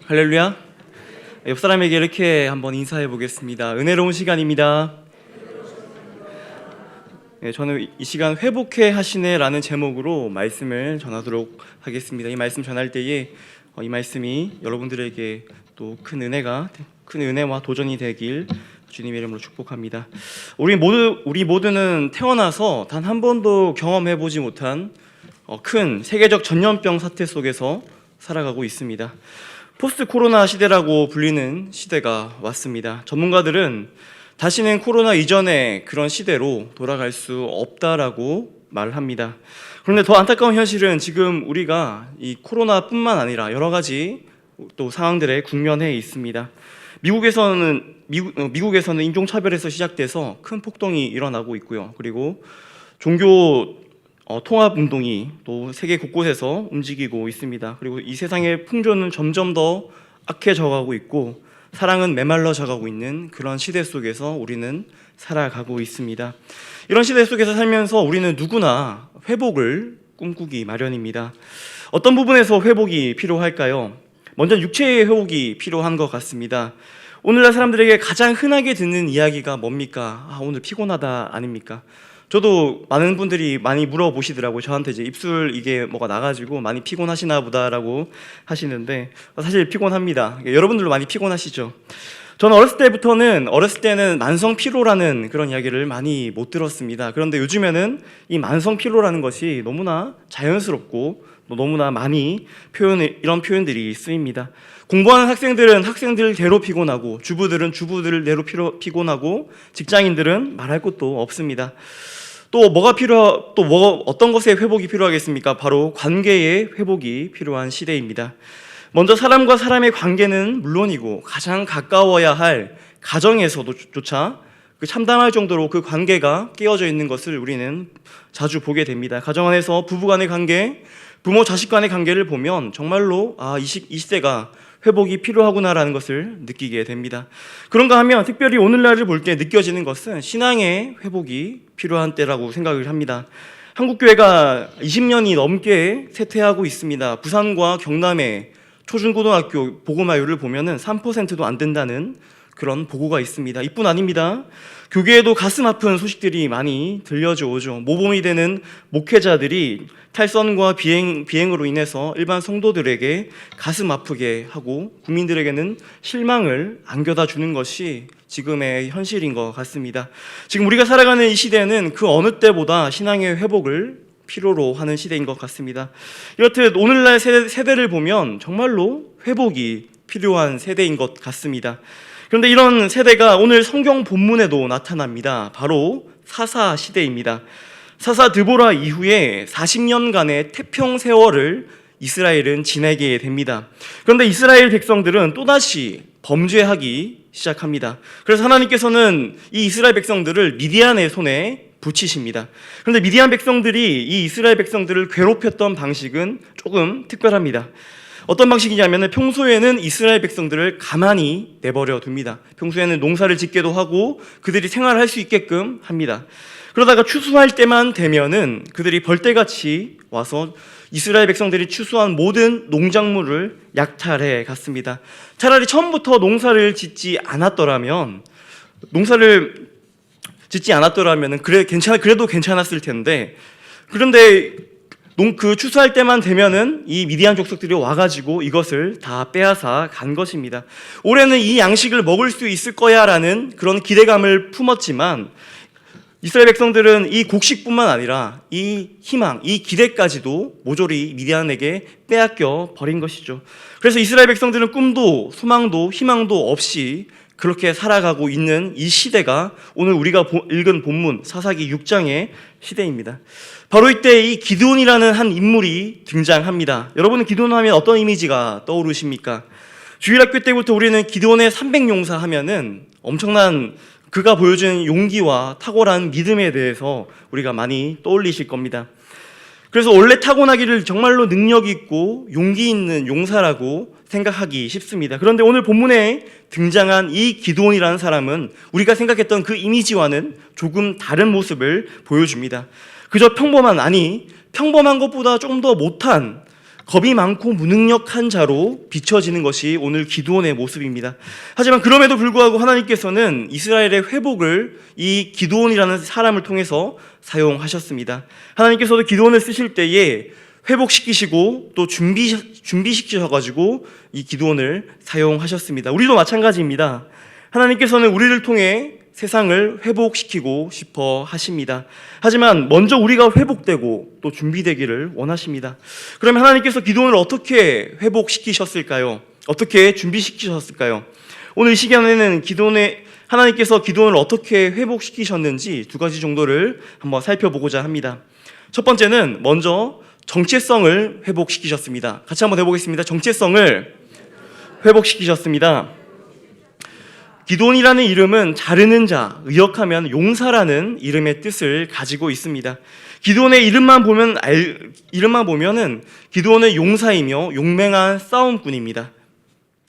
할렐루야. 옆 사람에게 이렇게 한번 인사해 보겠습니다. 은혜로운 시간입니다. 저는 이 시간 회복해 하시네라는 제목으로 말씀을 전하도록 하겠습니다. 이 말씀 전할 때에 이 말씀이 여러분들에게 또 큰 은혜와 도전이 되길 주님의 이름으로 축복합니다. 우리 모두는 태어나서 단 한 번도 경험해 보지 못한 큰 세계적 전염병 사태 속에서 살아가고 있습니다. 포스트 코로나 시대라고 불리는 시대가 왔습니다. 전문가들은 다시는 코로나 이전의 그런 시대로 돌아갈 수 없다라고 말을 합니다. 그런데 더 안타까운 현실은 지금 우리가 이 코로나뿐만 아니라 여러 가지 또 상황들에 국면해 있습니다. 미국에서는 인종차별에서 시작돼서 큰 폭동이 일어나고 있고요. 그리고 종교 통합운동이 또 세계 곳곳에서 움직이고 있습니다. 그리고 이 세상의 풍조는 점점 더 악해져가고 있고 사랑은 메말라져가고 있는 그런 시대 속에서 우리는 살아가고 있습니다. 이런 시대 속에서 살면서 우리는 누구나 회복을 꿈꾸기 마련입니다. 어떤 부분에서 회복이 필요할까요? 먼저 육체의 회복이 필요한 것 같습니다. 오늘날 사람들에게 가장 흔하게 듣는 이야기가 뭡니까? 오늘 피곤하다 아닙니까? 저도 많은 분들이 많이 물어보시더라고요. 저한테 이제 입술 이게 뭐가 나가지고 많이 피곤하시나 보다라고 하시는데 사실 피곤합니다. 여러분들도 많이 피곤하시죠? 저는 어렸을 때는 만성 피로라는 그런 이야기를 많이 못 들었습니다. 그런데 요즘에는 이 만성 피로라는 것이 너무나 자연스럽고 너무나 많이 이런 표현들이 쓰입니다. 공부하는 학생들은 학생들대로 피곤하고 주부들은 주부들대로 피곤하고 직장인들은 말할 것도 없습니다. 또 어떤 것에 회복이 필요하겠습니까? 바로 관계의 회복이 필요한 시대입니다. 먼저 사람과 사람의 관계는 물론이고 가장 가까워야 할 가정에서조차 참담할 정도로 그 관계가 깨어져 있는 것을 우리는 자주 보게 됩니다. 가정 안에서 부부 간의 관계, 부모 자식 간의 관계를 보면 정말로 이 시대가 회복이 필요하구나라는 것을 느끼게 됩니다. 그런가 하면 특별히 오늘날을 볼 때 느껴지는 것은 신앙의 회복이 필요한 때라고 생각을 합니다. 한국교회가 20년이 넘게 쇠퇴하고 있습니다. 부산과 경남의 초중고등학교 복음화율을 보면 3%도 안 된다는 그런 보고가 있습니다. 이뿐 아닙니다. 교계에도 가슴 아픈 소식들이 많이 들려져 오죠. 모범이 되는 목회자들이 탈선과 비행으로 인해서 일반 성도들에게 가슴 아프게 하고 국민들에게는 실망을 안겨다 주는 것이 지금의 현실인 것 같습니다. 지금 우리가 살아가는 이 시대는 그 어느 때보다 신앙의 회복을 필요로 하는 시대인 것 같습니다. 이렇듯 오늘날 세대를 보면 정말로 회복이 필요한 세대인 것 같습니다. 그런데 이런 세대가 오늘 성경 본문에도 나타납니다. 바로 사사 시대입니다. 사사 드보라 이후에 40년간의 태평 세월을 이스라엘은 지내게 됩니다. 그런데 이스라엘 백성들은 또다시 범죄하기 시작합니다. 그래서 하나님께서는 이 이스라엘 백성들을 미디안의 손에 붙이십니다. 그런데 미디안 백성들이 이 이스라엘 백성들을 괴롭혔던 방식은 조금 특별합니다. 어떤 방식이냐면 평소에는 이스라엘 백성들을 가만히 내버려 둡니다. 평소에는 농사를 짓게도 하고 그들이 생활할 수 있게끔 합니다. 그러다가 추수할 때만 되면은 그들이 벌떼같이 와서 이스라엘 백성들이 추수한 모든 농작물을 약탈해 갔습니다. 차라리 처음부터 농사를 짓지 않았더라면 그래도 괜찮았을 텐데, 그런데 그 추수할 때만 되면은 이 미디안 족속들이 와가지고 이것을 다 빼앗아 간 것입니다. 올해는 이 양식을 먹을 수 있을 거야라는 그런 기대감을 품었지만 이스라엘 백성들은 이 곡식뿐만 아니라 이 희망, 이 기대까지도 모조리 미디안에게 빼앗겨 버린 것이죠. 그래서 이스라엘 백성들은 꿈도 소망도 희망도 없이 그렇게 살아가고 있는 이 시대가 오늘 우리가 읽은 본문 사사기 6장의 시대입니다. 바로 이때 이 기드온이라는 한 인물이 등장합니다. 여러분은 기드온 하면 어떤 이미지가 떠오르십니까? 주일학교 때부터 우리는 기드온의 300용사 하면은 엄청난 그가 보여준 용기와 탁월한 믿음에 대해서 우리가 많이 떠올리실 겁니다. 그래서 원래 타고나기를 정말로 능력 있고 용기 있는 용사라고 생각하기 쉽습니다. 그런데 오늘 본문에 등장한 이 기드온이라는 사람은 우리가 생각했던 그 이미지와는 조금 다른 모습을 보여줍니다. 그저 평범한 것보다 좀 더 못한 겁이 많고 무능력한 자로 비춰지는 것이 오늘 기드온의 모습입니다. 하지만 그럼에도 불구하고 하나님께서는 이스라엘의 회복을 이 기드온이라는 사람을 통해서 사용하셨습니다. 하나님께서도 기드온을 쓰실 때에 회복시키시고 또 준비시키셔가지고 이 기드온을 사용하셨습니다. 우리도 마찬가지입니다. 하나님께서는 우리를 통해 세상을 회복시키고 싶어 하십니다. 하지만 먼저 우리가 회복되고 또 준비되기를 원하십니다. 그러면 하나님께서 기드온을 어떻게 회복시키셨을까요? 어떻게 준비시키셨을까요? 오늘 이 시간에는 하나님께서 기드온을 어떻게 회복시키셨는지 두 가지 정도를 한번 살펴보고자 합니다. 첫 번째는 먼저 정체성을 회복시키셨습니다. 같이 한번 해보겠습니다. 정체성을 회복시키셨습니다. 기드온이라는 이름은 자르는 자, 의역하면 용사라는 이름의 뜻을 가지고 있습니다. 기드온의 이름만 보면은 기드온은 용사이며 용맹한 싸움꾼입니다.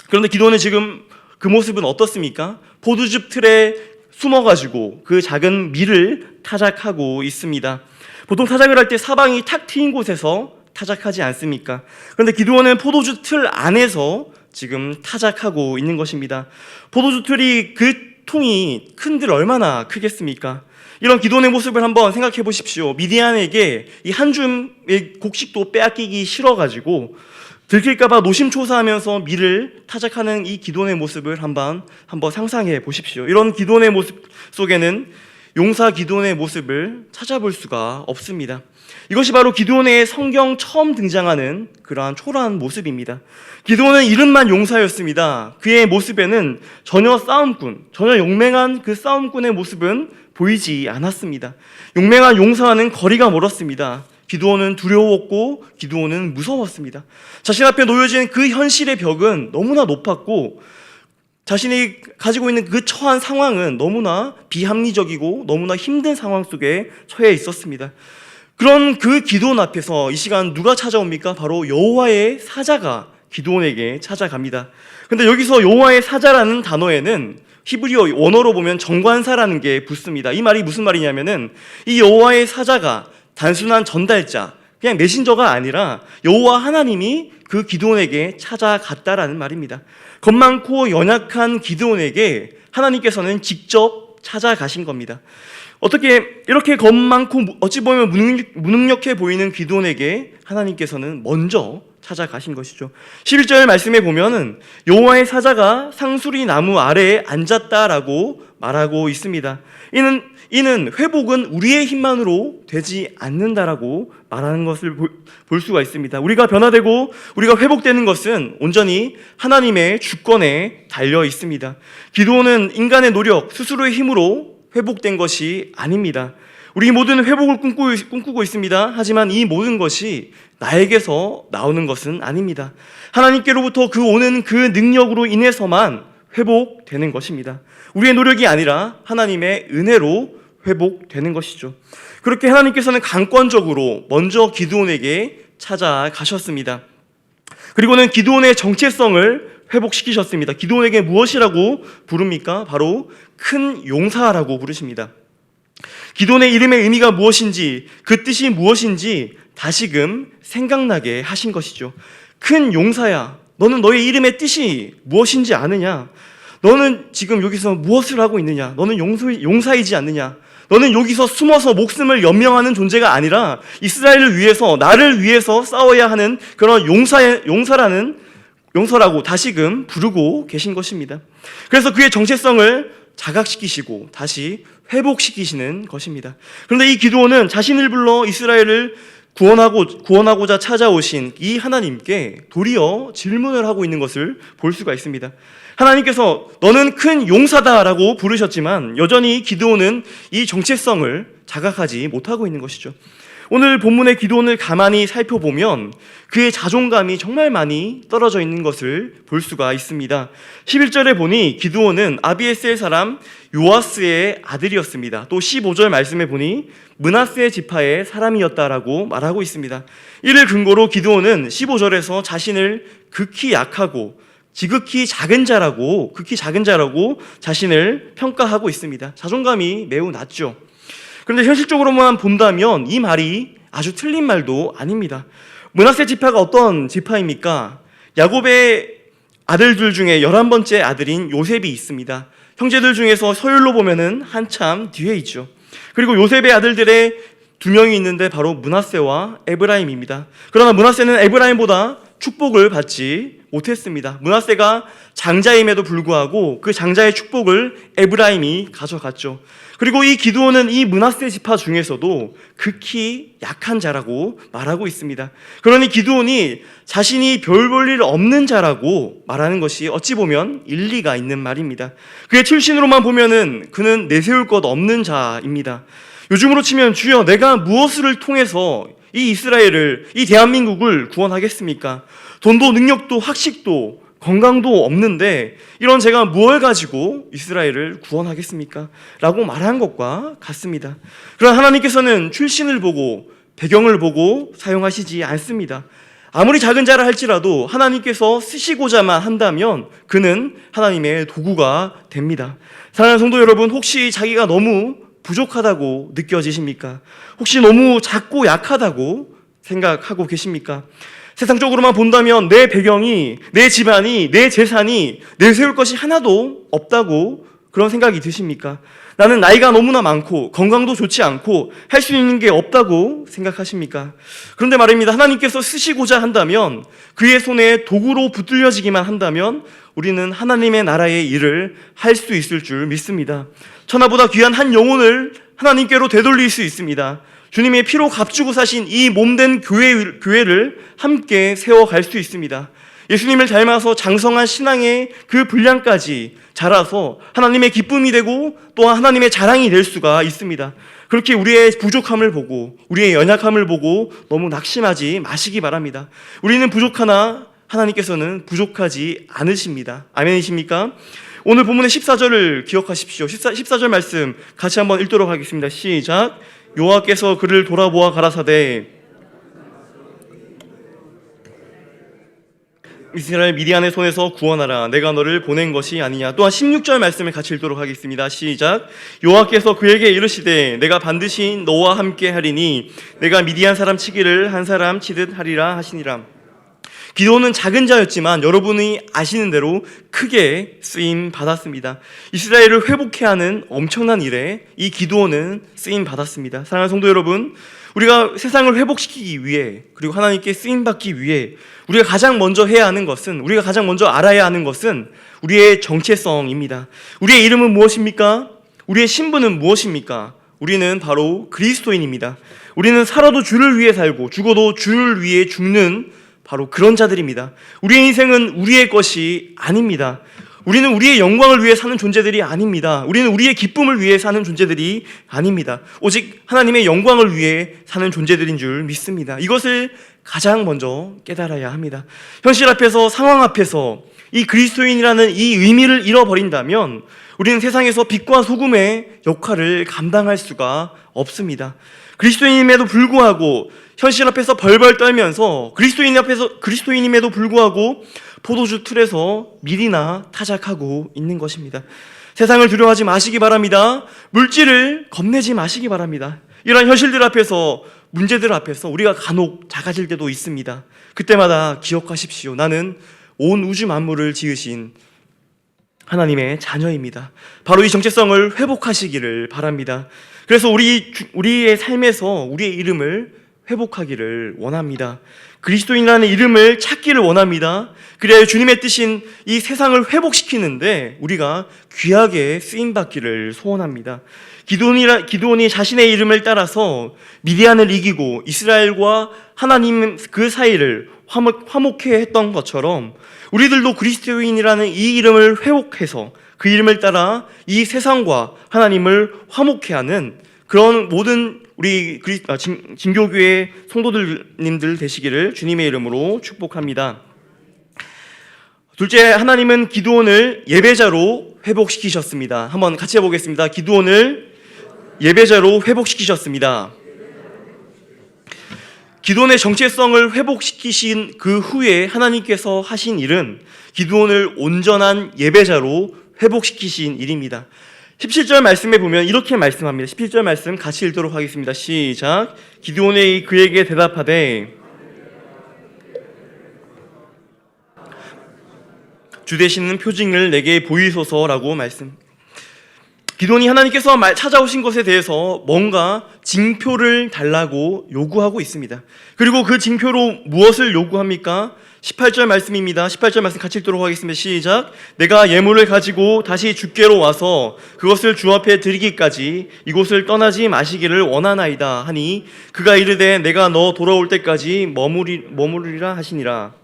그런데 기드온의 지금 그 모습은 어떻습니까? 포도즙 틀에 숨어가지고 그 작은 밀을 타작하고 있습니다. 보통 타작을 할 때 사방이 탁 트인 곳에서 타작하지 않습니까? 그런데 기드온은 포도주 틀 안에서 지금 타작하고 있는 것입니다. 포도주 틀이 그 통이 큰들 얼마나 크겠습니까? 이런 기드온의 모습을 한번 생각해 보십시오. 미디안에게 이 한 줌의 곡식도 빼앗기기 싫어가지고 들킬까봐 노심초사하면서 밀을 타작하는 이 기드온의 모습을 한번 상상해 보십시오. 이런 기드온의 모습 속에는 용사 기드온의 모습을 찾아볼 수가 없습니다. 이것이 바로 기드온의 성경 처음 등장하는 그러한 초라한 모습입니다. 기드온은 이름만 용사였습니다. 그의 모습에는 전혀 용맹한 그 싸움꾼의 모습은 보이지 않았습니다. 용맹한 용사와는 거리가 멀었습니다. 기드온은 두려웠고 기드온은 무서웠습니다. 자신 앞에 놓여진 그 현실의 벽은 너무나 높았고 자신이 가지고 있는 그 처한 상황은 너무나 비합리적이고 너무나 힘든 상황 속에 처해 있었습니다. 그런 그 기드온 앞에서 이 시간 누가 찾아옵니까? 바로 여호와의 사자가 기드온에게 찾아갑니다. 근데 여기서 여호와의 사자라는 단어에는 히브리어 원어로 보면 정관사라는 게 붙습니다. 이 말이 무슨 말이냐면은 이 여호와의 사자가 단순한 전달자, 그냥 메신저가 아니라 여호와 하나님이 그 기드온에게 찾아갔다라는 말입니다. 겁 많고 연약한 기드온에게 하나님께서는 직접 찾아가신 겁니다. 어떻게 이렇게 겁 많고 어찌 보면 무능력해 보이는 기드온에게 하나님께서는 먼저 찾아가신 것이죠. 11절 말씀에 보면은 여호와의 사자가 상수리 나무 아래에 앉았다라고 말하고 있습니다. 이는 회복은 우리의 힘만으로 되지 않는다라고 말하는 것을 볼 수가 있습니다. 우리가 변화되고 우리가 회복되는 것은 온전히 하나님의 주권에 달려 있습니다. 기드온은 인간의 노력, 스스로의 힘으로 회복된 것이 아닙니다. 우리 모두는 회복을 꿈꾸고 있습니다. 하지만 이 모든 것이 나에게서 나오는 것은 아닙니다. 하나님께로부터 오는 그 능력으로 인해서만 회복되는 것입니다. 우리의 노력이 아니라 하나님의 은혜로 회복되는 것이죠. 그렇게 하나님께서는 강권적으로 먼저 기드온에게 찾아가셨습니다. 그리고는 기드온의 정체성을 회복시키셨습니다. 기드온에게 무엇이라고 부릅니까? 바로 큰 용사라고 부르십니다. 기드온의 이름의 의미가 무엇인지, 그 뜻이 무엇인지 다시금 생각나게 하신 것이죠. 큰 용사야, 너는 너의 이름의 뜻이 무엇인지 아느냐? 너는 지금 여기서 무엇을 하고 있느냐? 너는 용사이지 않느냐? 너는 여기서 숨어서 목숨을 연명하는 존재가 아니라 이스라엘을 위해서, 나를 위해서 싸워야 하는 그런 용사라고 다시금 부르고 계신 것입니다. 그래서 그의 정체성을 자각시키시고 다시 회복시키시는 것입니다. 그런데 이 기드온은 자신을 불러 이스라엘을 구원하고자 찾아오신 이 하나님께 도리어 질문을 하고 있는 것을 볼 수가 있습니다. 하나님께서 너는 큰 용사다라고 부르셨지만 여전히 기드온은 이 정체성을 자각하지 못하고 있는 것이죠. 오늘 본문의 기드온을 가만히 살펴보면 그의 자존감이 정말 많이 떨어져 있는 것을 볼 수가 있습니다. 11절에 보니 기드온은 아비에셀 사람 요아스의 아들이었습니다. 또 15절 말씀에 보니 므낫세 지파의 사람이었다라고 말하고 있습니다. 이를 근거로 기드온은 15절에서 자신을 극히 약하고 지극히 작은 자라고 자신을 평가하고 있습니다. 자존감이 매우 낮죠. 그런데 현실적으로만 본다면 이 말이 아주 틀린 말도 아닙니다. 므낫세 지파가 어떤 지파입니까? 야곱의 아들들 중에 11번째 아들인 요셉이 있습니다. 형제들 중에서 서율로 보면은 한참 뒤에 있죠. 그리고 요셉의 아들들의 2명이 있는데 바로 므낫세와 에브라임입니다. 그러나 므낫세는 에브라임보다 축복을 받지 못했습니다. 므낫세가 장자임에도 불구하고 그 장자의 축복을 에브라임이 가져갔죠. 그리고 이 기드온은 이 므낫세 지파 중에서도 극히 약한 자라고 말하고 있습니다. 그러니 기드온이 자신이 별 볼 일 없는 자라고 말하는 것이 어찌 보면 일리가 있는 말입니다. 그의 출신으로만 보면은 그는 내세울 것 없는 자입니다. 요즘으로 치면 주여 내가 무엇을 통해서 이 이스라엘을, 이 대한민국을 구원하겠습니까? 돈도 능력도 학식도 건강도 없는데 이런 제가 무엇을 가지고 이스라엘을 구원하겠습니까? 라고 말한 것과 같습니다. 그러나 하나님께서는 출신을 보고 배경을 보고 사용하시지 않습니다. 아무리 작은 자라 할지라도 하나님께서 쓰시고자만 한다면 그는 하나님의 도구가 됩니다. 사랑하는 성도 여러분, 혹시 자기가 너무 부족하다고 느껴지십니까? 혹시 너무 작고 약하다고 생각하고 계십니까? 세상적으로만 본다면 내 배경이, 내 집안이, 내 재산이 내세울 것이 하나도 없다고 그런 생각이 드십니까? 나는 나이가 너무나 많고 건강도 좋지 않고 할 수 있는 게 없다고 생각하십니까? 그런데 말입니다. 하나님께서 쓰시고자 한다면, 그의 손에 도구로 붙들려지기만 한다면 우리는 하나님의 나라의 일을 할 수 있을 줄 믿습니다. 천하보다 귀한 한 영혼을 하나님께로 되돌릴 수 있습니다. 주님의 피로 값주고 사신 이 몸된 교회를 함께 세워갈 수 있습니다. 예수님을 닮아서 장성한 신앙의 그 분량까지 자라서 하나님의 기쁨이 되고 또한 하나님의 자랑이 될 수가 있습니다. 그렇게 우리의 부족함을 보고 우리의 연약함을 보고 너무 낙심하지 마시기 바랍니다. 우리는 부족하나 하나님께서는 부족하지 않으십니다. 아멘이십니까? 오늘 본문의 14절을 기억하십시오. 14절 말씀 같이 한번 읽도록 하겠습니다. 시작. 여호와께서 그를 돌아보아 가라사대 이스라엘 미디안의 손에서 구원하라. 내가 너를 보낸 것이 아니냐. 또한 16절 말씀을 같이 읽도록 하겠습니다. 시작. 여호와께서 그에게 이르시되 내가 반드시 너와 함께 하리니 내가 미디안 사람 치기를 한 사람 치듯 하리라 하시니라. 기드온은 작은 자였지만 여러분이 아시는 대로 크게 쓰임 받았습니다. 이스라엘을 회복해야 하는 엄청난 일에 이 기드온은 쓰임 받았습니다. 사랑하는 성도 여러분, 우리가 세상을 회복시키기 위해 그리고 하나님께 쓰임 받기 위해 우리가 가장 먼저 해야 하는 것은, 우리가 가장 먼저 알아야 하는 것은 우리의 정체성입니다. 우리의 이름은 무엇입니까? 우리의 신분은 무엇입니까? 우리는 바로 그리스도인입니다. 우리는 살아도 주를 위해 살고 죽어도 주를 위해 죽는 바로 그런 자들입니다. 우리의 인생은 우리의 것이 아닙니다. 우리는 우리의 영광을 위해 사는 존재들이 아닙니다. 우리는 우리의 기쁨을 위해 사는 존재들이 아닙니다. 오직 하나님의 영광을 위해 사는 존재들인 줄 믿습니다. 이것을 가장 먼저 깨달아야 합니다. 현실 앞에서, 상황 앞에서 이 그리스도인이라는 이 의미를 잃어버린다면 우리는 세상에서 빛과 소금의 역할을 감당할 수가 없습니다. 그리스도인임에도 불구하고 현실 앞에서 벌벌 떨면서 그리스도인임에도 불구하고 포도주 틀에서 밀이나 타작하고 있는 것입니다. 세상을 두려워하지 마시기 바랍니다. 물질을 겁내지 마시기 바랍니다. 이런 현실들 앞에서, 문제들 앞에서 우리가 간혹 작아질 때도 있습니다. 그때마다 기억하십시오. 나는 온 우주 만물을 지으신 하나님의 자녀입니다. 바로 이 정체성을 회복하시기를 바랍니다. 그래서 우리의 삶에서 우리의 이름을 회복하기를 원합니다. 그리스도인이라는 이름을 찾기를 원합니다. 그래야 주님의 뜻인 이 세상을 회복시키는데 우리가 귀하게 쓰임받기를 소원합니다. 기드온이 자신의 이름을 따라서 미디안을 이기고 이스라엘과 하나님 그 사이를 화목해 했던 것처럼 우리들도 그리스도인이라는 이 이름을 회복해서 그 이름을 따라 이 세상과 하나님을 화목해 하는 그런 모든 우리 진교교회 성도님들 되시기를 주님의 이름으로 축복합니다. 둘째, 하나님은 기드온을 예배자로 회복시키셨습니다. 한번 같이 해보겠습니다. 기드온을 예배자로 회복시키셨습니다. 기드온의 정체성을 회복시키신 그 후에 하나님께서 하신 일은 기드온을 온전한 예배자로 회복시키신 일입니다. 17절 말씀에 보면 이렇게 말씀합니다. 17절 말씀 같이 읽도록 하겠습니다. 시작. 기드온이 그에게 대답하되 주 되시는 표징을 내게 보이소서라고 말씀. 기도원이 하나님께서 찾아오신 것에 대해서 뭔가 징표를 달라고 요구하고 있습니다. 그리고 그 징표로 무엇을 요구합니까? 18절 말씀입니다. 18절 말씀 같이 읽도록 하겠습니다. 시작. 내가 예물을 가지고 다시 주께로 와서 그것을 주 앞에 드리기까지 이곳을 떠나지 마시기를 원하나이다 하니 그가 이르되 내가 너 돌아올 때까지 머무르리라 하시니라.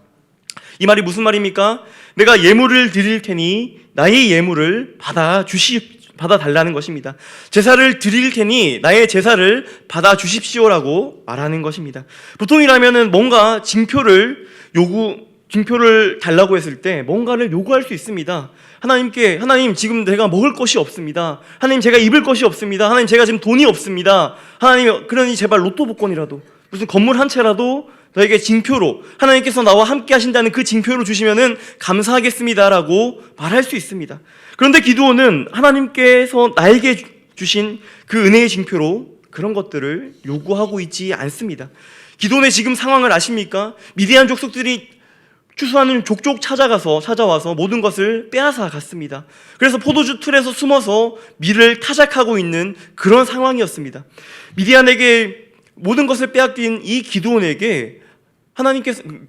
이 말이 무슨 말입니까? 내가 예물을 드릴 테니 나의 예물을 받아 달라는 것입니다. 제사를 드릴 테니 나의 제사를 받아 주십시오라고 말하는 것입니다. 보통이라면은 뭔가 징표를 달라고 했을 때 뭔가를 요구할 수 있습니다. 하나님 지금 내가 먹을 것이 없습니다. 하나님 제가 입을 것이 없습니다. 하나님 제가 지금 돈이 없습니다. 하나님 그러니 제발 로또 복권이라도 무슨 건물 한 채라도 너에게 징표로 하나님께서 나와 함께 하신다는 그 징표로 주시면은 감사하겠습니다라고 말할 수 있습니다. 그런데 기드온은 하나님께서 나에게 주신 그 은혜의 징표로 그런 것들을 요구하고 있지 않습니다. 기드온의 지금 상황을 아십니까? 미디안 족속들이 추수하는 족족 찾아와서 모든 것을 빼앗아 갔습니다. 그래서 포도주 틀에서 숨어서 밀을 타작하고 있는 그런 상황이었습니다. 미디안에게 모든 것을 빼앗긴 이 기드온에게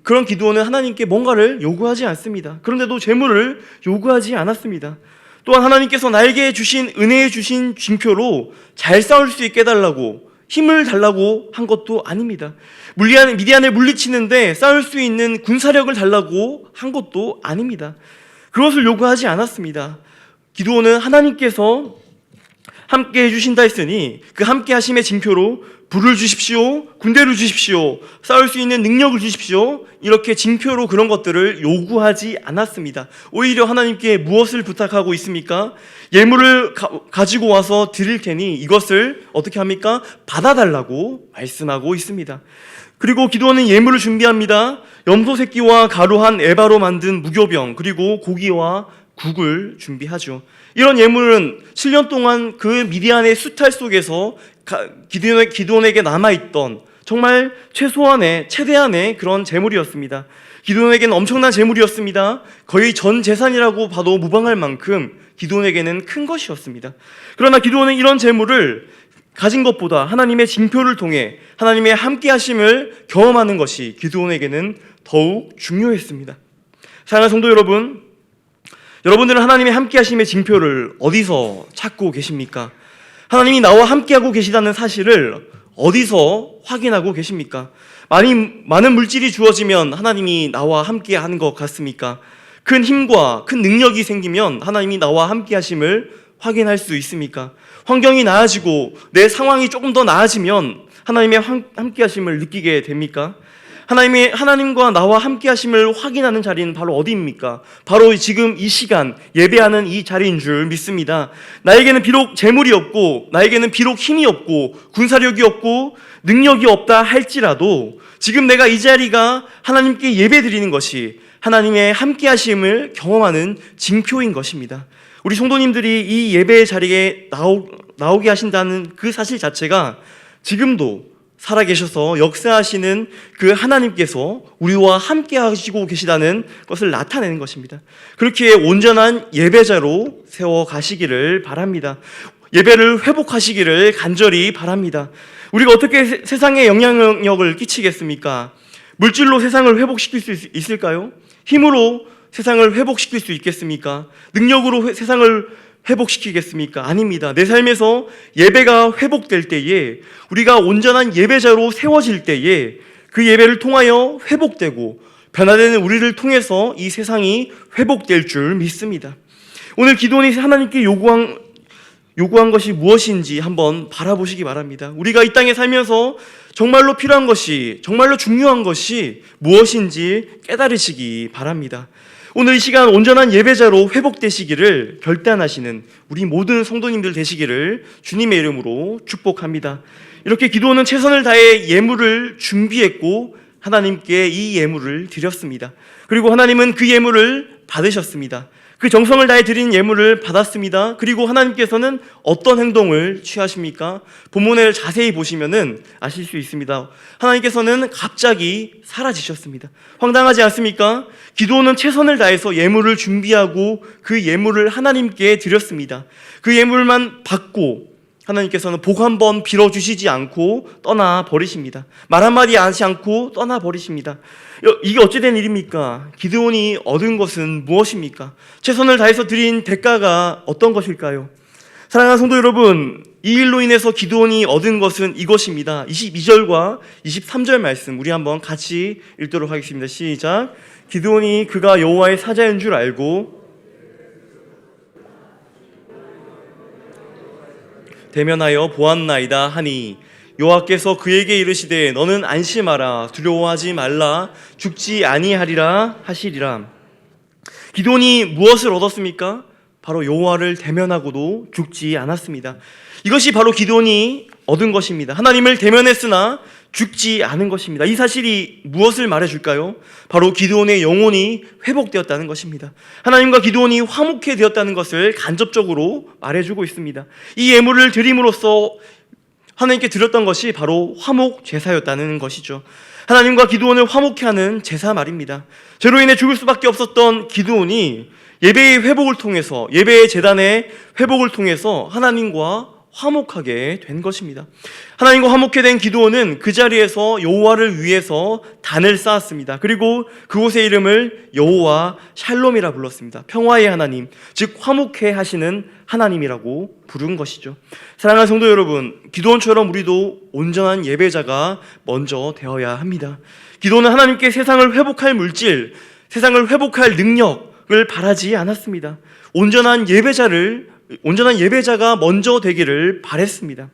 그런 기드온은 하나님께 뭔가를 요구하지 않습니다. 그런데도 재물을 요구하지 않았습니다. 또한 하나님께서 나에게 주신 은혜에 주신 징표로 잘 싸울 수 있게 해달라고 힘을 달라고 한 것도 아닙니다. 미디안을 물리치는데 싸울 수 있는 군사력을 달라고 한 것도 아닙니다. 그것을 요구하지 않았습니다. 기드온은 하나님께서 함께 해주신다 했으니 그 함께 하심의 징표로 불을 주십시오, 군대를 주십시오, 싸울 수 있는 능력을 주십시오, 이렇게 징표로 그런 것들을 요구하지 않았습니다. 오히려 하나님께 무엇을 부탁하고 있습니까? 예물을 가지고 와서 드릴 테니 이것을 어떻게 합니까? 받아달라고 말씀하고 있습니다. 그리고 기드온은 예물을 준비합니다. 염소 새끼와 가루 한 에바로 만든 무교병, 그리고 고기와 국을 준비하죠. 이런 예물은 7년 동안 그 미디안의 수탈 속에서 기드온에게 남아있던 정말 최대한의 그런 재물이었습니다. 기드온에게는 엄청난 재물이었습니다. 거의 전 재산이라고 봐도 무방할 만큼 기드온에게는 큰 것이었습니다. 그러나 기드온은 이런 재물을 가진 것보다 하나님의 징표를 통해 하나님의 함께 하심을 경험하는 것이 기드온에게는 더욱 중요했습니다. 사랑하는 성도 여러분, 여러분들은 하나님의 함께 하심의 징표를 어디서 찾고 계십니까? 하나님이 나와 함께하고 계시다는 사실을 어디서 확인하고 계십니까? 많은 물질이 주어지면 하나님이 나와 함께하는 것 같습니까? 큰 힘과 큰 능력이 생기면 하나님이 나와 함께하심을 확인할 수 있습니까? 환경이 나아지고 내 상황이 조금 더 나아지면 하나님의 함께하심을 느끼게 됩니까? 하나님과 나와 함께하심을 확인하는 자리는 바로 어디입니까? 바로 지금 이 시간 예배하는 이 자리인 줄 믿습니다. 나에게는 비록 재물이 없고 나에게는 비록 힘이 없고 군사력이 없고 능력이 없다 할지라도 지금 내가 이 자리가 하나님께 예배드리는 것이 하나님의 함께하심을 경험하는 징표인 것입니다. 우리 성도님들이 이 예배의 자리에 나오게 하신다는 그 사실 자체가 지금도 살아계셔서 역사하시는 그 하나님께서 우리와 함께 하시고 계시다는 것을 나타내는 것입니다. 그렇게 온전한 예배자로 세워가시기를 바랍니다. 예배를 회복하시기를 간절히 바랍니다. 우리가 어떻게 세상에 영향력을 끼치겠습니까? 물질로 세상을 회복시킬 수 있을까요? 힘으로 세상을 회복시킬 수 있겠습니까? 능력으로 세상을 회복시키겠습니까? 아닙니다. 내 삶에서 예배가 회복될 때에, 우리가 온전한 예배자로 세워질 때에 그 예배를 통하여 회복되고 변화되는 우리를 통해서 이 세상이 회복될 줄 믿습니다. 오늘 기도원이 하나님께 요구한 것이 무엇인지 한번 바라보시기 바랍니다. 우리가 이 땅에 살면서 정말로 필요한 것이, 정말로 중요한 것이 무엇인지 깨달으시기 바랍니다. 오늘 이 시간 온전한 예배자로 회복되시기를 결단하시는 우리 모든 성도님들 되시기를 주님의 이름으로 축복합니다. 이렇게 기도원은 최선을 다해 예물을 준비했고 하나님께 이 예물을 드렸습니다. 그리고 하나님은 그 예물을 받으셨습니다. 그 정성을 다해 드린 예물을 받았습니다. 그리고 하나님께서는 어떤 행동을 취하십니까? 본문을 자세히 보시면은 아실 수 있습니다. 하나님께서는 갑자기 사라지셨습니다. 황당하지 않습니까? 기드온은 최선을 다해서 예물을 준비하고 그 예물을 하나님께 드렸습니다. 그 예물만 받고 하나님께서는 복 한번 빌어주시지 않고 떠나버리십니다. 말 한마디 하지 않고 떠나버리십니다. 이게 어찌된 일입니까? 기드온이 얻은 것은 무엇입니까? 최선을 다해서 드린 대가가 어떤 것일까요? 사랑하는 성도 여러분, 이 일로 인해서 기드온이 얻은 것은 이것입니다. 22절과 23절 말씀 우리 한번 같이 읽도록 하겠습니다. 시작. 기드온이 그가 여호와의 사자인 줄 알고 대면하여 보았나이다 하니 여호와께서 그에게 이르시되 너는 안심하라 두려워하지 말라 죽지 아니하리라 하시리라. 기드온이 무엇을 얻었습니까? 바로 여호와를 대면하고도 죽지 않았습니다. 이것이 바로 기드온이 얻은 것입니다. 하나님을 대면했으나 죽지 않은 것입니다. 이 사실이 무엇을 말해줄까요? 바로 기드온의 영혼이 회복되었다는 것입니다. 하나님과 기드온이 화목해 되었다는 것을 간접적으로 말해주고 있습니다. 이 예물을 드림으로써 하나님께 드렸던 것이 바로 화목 제사였다는 것이죠. 하나님과 기드온을 화목해 하는 제사 말입니다. 죄로 인해 죽을 수밖에 없었던 기드온이 예배의 회복을 통해서, 예배의 제단의 회복을 통해서 하나님과 화목하게 된 것입니다. 하나님과 화목해 된 기드온은 그 자리에서 여호와를 위해서 단을 쌓았습니다. 그리고 그곳의 이름을 여호와 샬롬이라 불렀습니다. 평화의 하나님, 즉 화목해 하시는 하나님이라고 부른 것이죠. 사랑하는 성도 여러분, 기드온처럼 우리도 온전한 예배자가 먼저 되어야 합니다. 기드온은 하나님께 세상을 회복할 물질, 세상을 회복할 능력을 바라지 않았습니다. 온전한 예배자가 먼저 되기를 바랬습니다.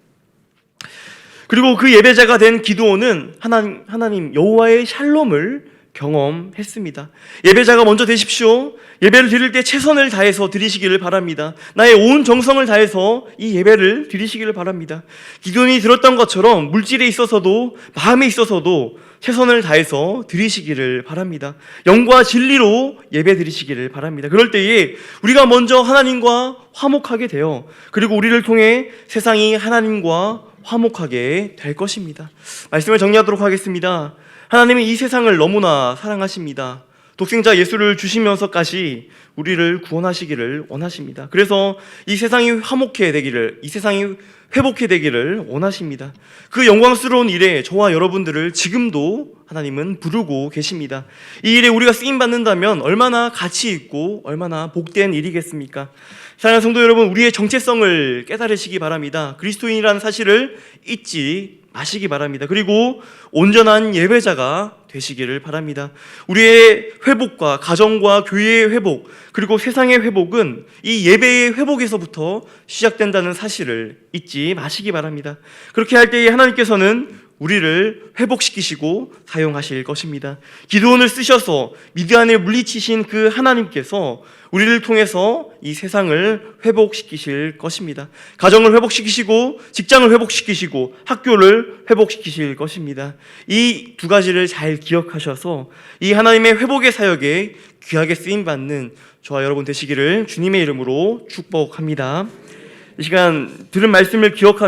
그리고 그 예배자가 된 기드온은 하나님 여호와의 샬롬을 경험했습니다. 예배자가 먼저 되십시오. 예배를 드릴 때 최선을 다해서 드리시기를 바랍니다. 나의 온 정성을 다해서 이 예배를 드리시기를 바랍니다. 기드온이 들었던 것처럼 물질에 있어서도 마음에 있어서도 최선을 다해서 드리시기를 바랍니다. 영과 진리로 예배 드리시기를 바랍니다. 그럴 때에 우리가 먼저 하나님과 화목하게 되어 그리고 우리를 통해 세상이 하나님과 화목하게 될 것입니다. 말씀을 정리하도록 하겠습니다. 하나님은 이 세상을 너무나 사랑하십니다. 독생자 예수를 주시면서까지 우리를 구원하시기를 원하십니다. 그래서 이 세상이 화목해 되기를, 이 세상이 회복해 되기를 원하십니다. 그 영광스러운 일에 저와 여러분들을 지금도 하나님은 부르고 계십니다. 이 일에 우리가 쓰임받는다면 얼마나 가치 있고 얼마나 복된 일이겠습니까? 사랑하는 성도 여러분, 우리의 정체성을 깨달으시기 바랍니다. 그리스도인이라는 사실을 잊지 마시기 바랍니다. 그리고 온전한 예배자가 되시기를 바랍니다. 우리의 회복과 가정과 교회의 회복 그리고 세상의 회복은 이 예배의 회복에서부터 시작된다는 사실을 잊지 마시기 바랍니다. 그렇게 할 때에 하나님께서는 우리를 회복시키시고 사용하실 것입니다. 기드온을 쓰셔서 미드안을 물리치신 그 하나님께서 우리를 통해서 이 세상을 회복시키실 것입니다. 가정을 회복시키시고 직장을 회복시키시고 학교를 회복시키실 것입니다. 이 두 가지를 잘 기억하셔서 이 하나님의 회복의 사역에 귀하게 쓰임받는 저와 여러분 되시기를 주님의 이름으로 축복합니다. 이 시간 들은 말씀을 기억하며